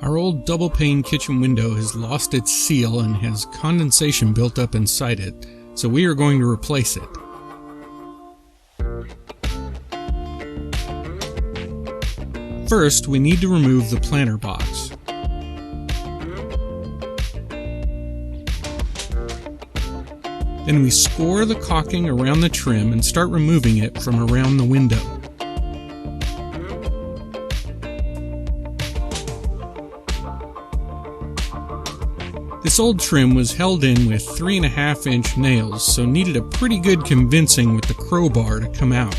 Our old double-pane kitchen window has lost its seal and has condensation built up inside it, so we are going to replace it. First, we need to remove the planter box. Then we score the caulking around the trim and start removing it from around the window. This old trim was held in with 3.5-inch nails, so needed a pretty good convincing with the crowbar to come out.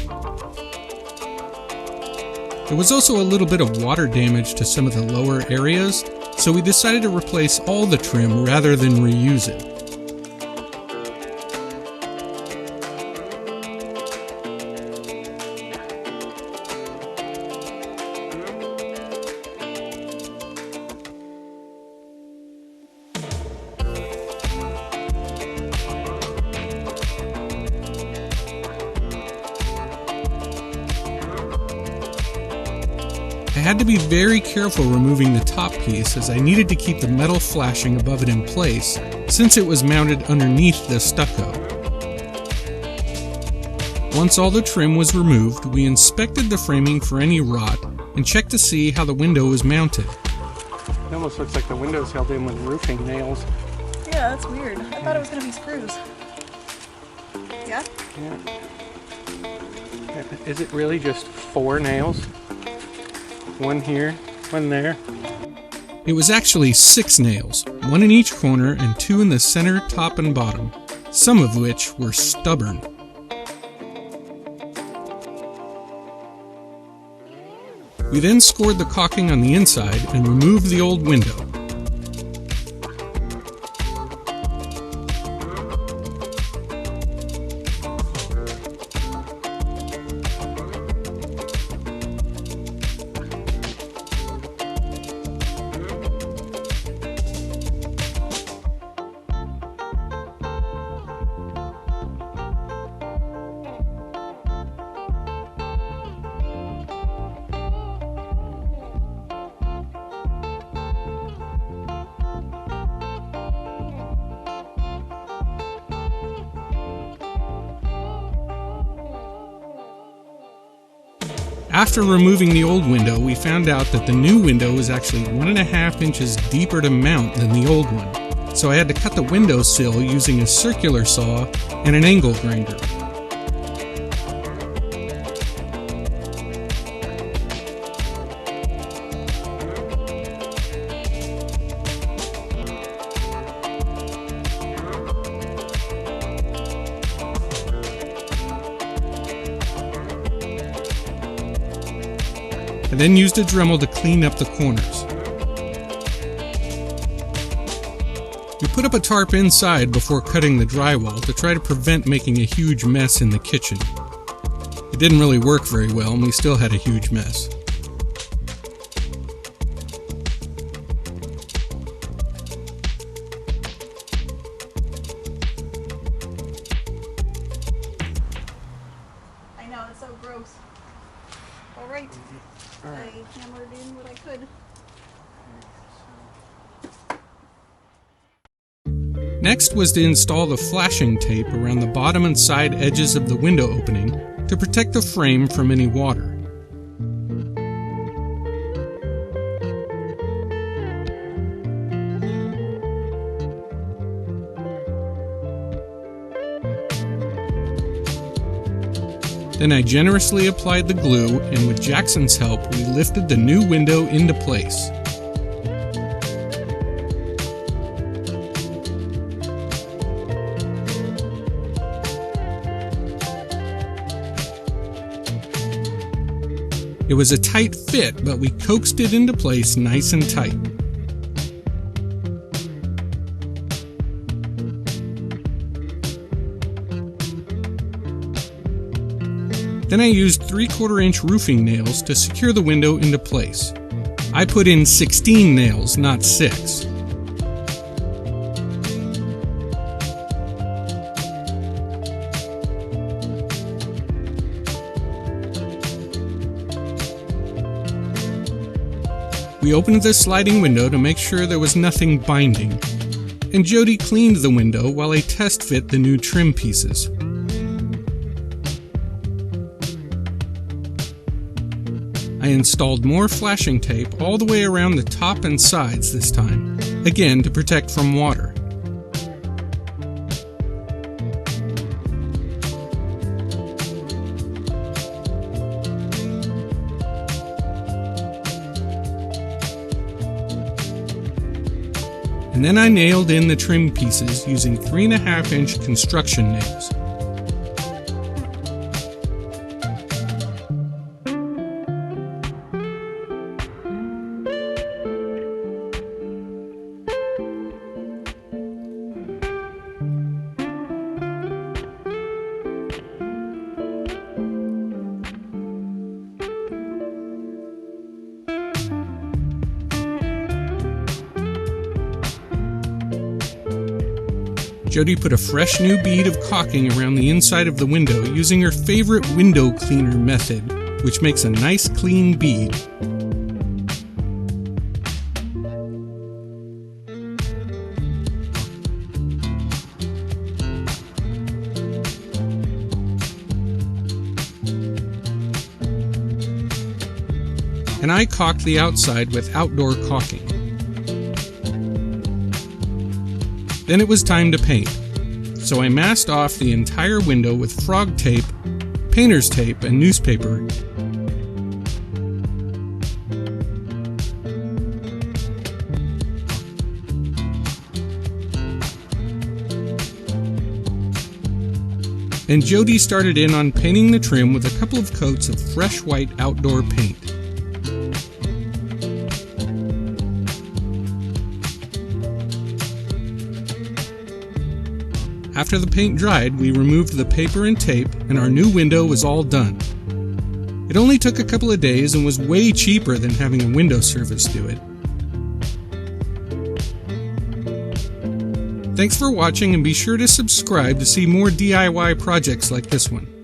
There was also a little bit of water damage to some of the lower areas, so we decided to replace all the trim rather than reuse it. I had to be very careful removing the top piece as I needed to keep the metal flashing above it in place since it was mounted underneath the stucco. Once all the trim was removed, we inspected the framing for any rot and checked to see how the window was mounted. It almost looks like the window's held in with roofing nails. Yeah, that's weird. I thought it was going to be screws. Yeah? Yeah. Is it really just 4 nails? One here, one there. It was actually 6 nails, 1 in each corner and 2 in the center, top, and bottom, some of which were stubborn. We then scored the caulking on the inside and removed the old window. After removing the old window, we found out that the new window was actually 1.5 inches deeper to mount than the old one, so I had to cut the windowsill using a circular saw and an angle grinder. I then used a Dremel to clean up the corners. We put up a tarp inside before cutting the drywall to try to prevent making a huge mess in the kitchen. It didn't really work very well and we still had a huge mess. I know, it's so gross. All right. I hammered in what I could. Next was to install the flashing tape around the bottom and side edges of the window opening to protect the frame from any water. Then I generously applied the glue, and with Jackson's help, we lifted the new window into place. It was a tight fit, but we coaxed it into place nice and tight. Then I used 3/4-inch roofing nails to secure the window into place. I put in 16 nails, not 6. We opened the sliding window to make sure there was nothing binding, and Jody cleaned the window while I test fit the new trim pieces. I installed more flashing tape all the way around the top and sides this time, again to protect from water. And then I nailed in the trim pieces using 3.5-inch construction nails. Jody put a fresh new bead of caulking around the inside of the window using her favorite window cleaner method, which makes a nice clean bead. And I caulked the outside with outdoor caulking. Then it was time to paint, so I masked off the entire window with frog tape, painter's tape, and newspaper. And Jody started in on painting the trim with a couple of coats of fresh white outdoor paint. After the paint dried, we removed the paper and tape, and our new window was all done. It only took a couple of days and was way cheaper than having a window service do it. Thanks for watching, and be sure to subscribe to see more DIY projects like this one.